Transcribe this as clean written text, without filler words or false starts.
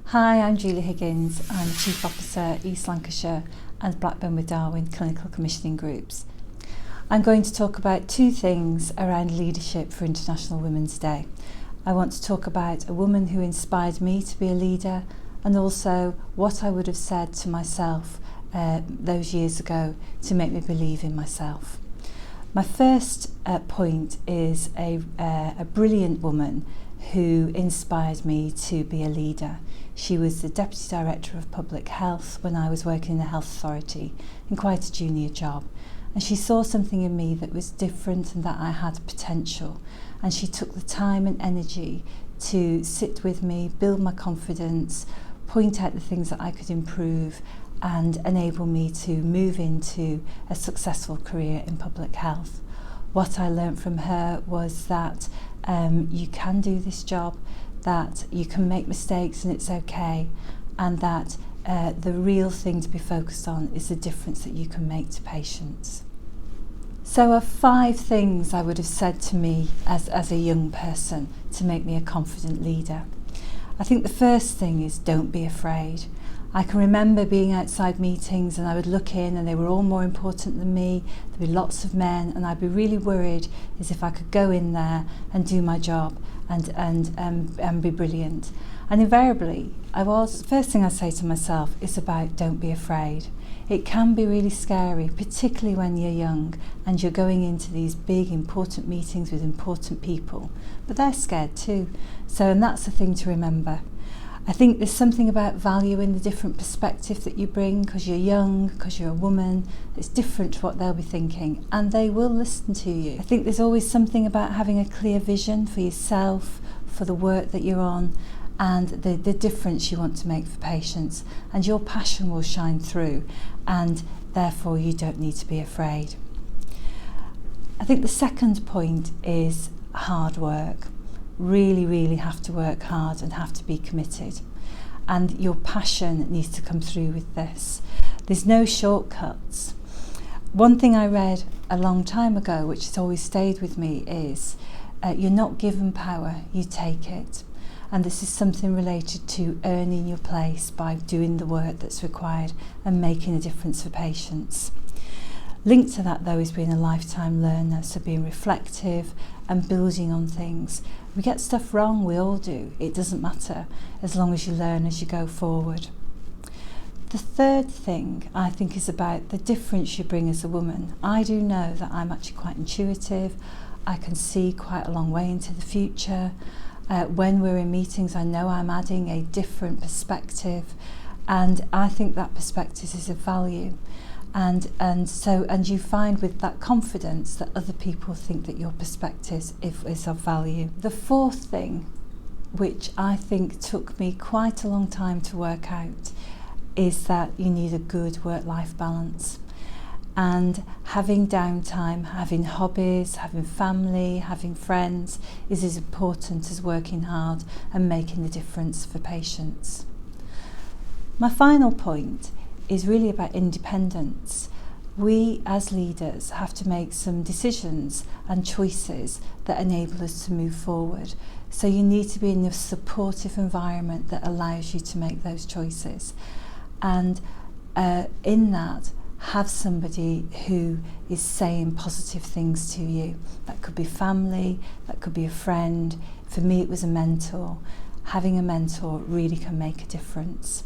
Hi, I'm Julie Higgins. I'm Chief Officer, East Lancashire and Blackburn with Darwen Clinical Commissioning Groups. I'm going to talk about two things around leadership for International Women's Day. I want to talk about a woman who inspired me to be a leader, and also what I would have said to myself those years ago to make me believe in myself. My first point is a brilliant woman who inspired me to be a leader. She was the Deputy Director of Public Health when I was working in the Health Authority in quite a junior job. And she saw something in me that was different and that I had potential. And she took the time and energy to sit with me, build my confidence, point out the things that I could improve and enable me to move into a successful career in public health. What I learned from her was that you can do this job, that you can make mistakes and it's okay, and that the real thing to be focused on is the difference that you can make to patients. So 5 things I would have said to me as a young person to make me a confident leader. I think the first thing is don't be afraid. I can remember being outside meetings and I would look in and they were all more important than me. There'd be lots of men and I'd be really worried as if I could go in there and do my job and be brilliant. And invariably, first thing I say to myself is about don't be afraid. It can be really scary, particularly when you're young and you're going into these big important meetings with important people, but they're scared too. And that's the thing to remember. I think there's something about valuing the different perspective that you bring because you're young, because you're a woman. It's different to what they'll be thinking and they will listen to you. I think there's always something about having a clear vision for yourself, for the work that you're on and the difference you want to make for patients, and your passion will shine through and therefore you don't need to be afraid. I think the second point is hard work. Really have to work hard and have to be committed, and your passion needs to come through with this. There's no shortcuts. One thing I read a long time ago which has always stayed with me is you're not given power, you take it. And this is something related to earning your place by doing the work that's required and making a difference for patients. Linked to that though is being a lifetime learner, so being reflective and building on things. We get stuff wrong, we all do. It doesn't matter as long as you learn as you go forward. The third thing I think is about the difference you bring as a woman. I do know that I'm actually quite intuitive. I can see quite a long way into the future. When we're in meetings, I know I'm adding a different perspective, and I think that perspective is of value. And you find with that confidence that other people think that your perspective is of value. The fourth thing, which I think took me quite a long time to work out, is that you need a good work-life balance. And having downtime, having hobbies, having family, having friends is as important as working hard and making a difference for patients. My final point is really about independence. We as leaders have to make some decisions and choices that enable us to move forward. So you need to be in a supportive environment that allows you to make those choices. And in that, have somebody who is saying positive things to you. That could be family, that could be a friend. For me, it was a mentor. Having a mentor really can make a difference.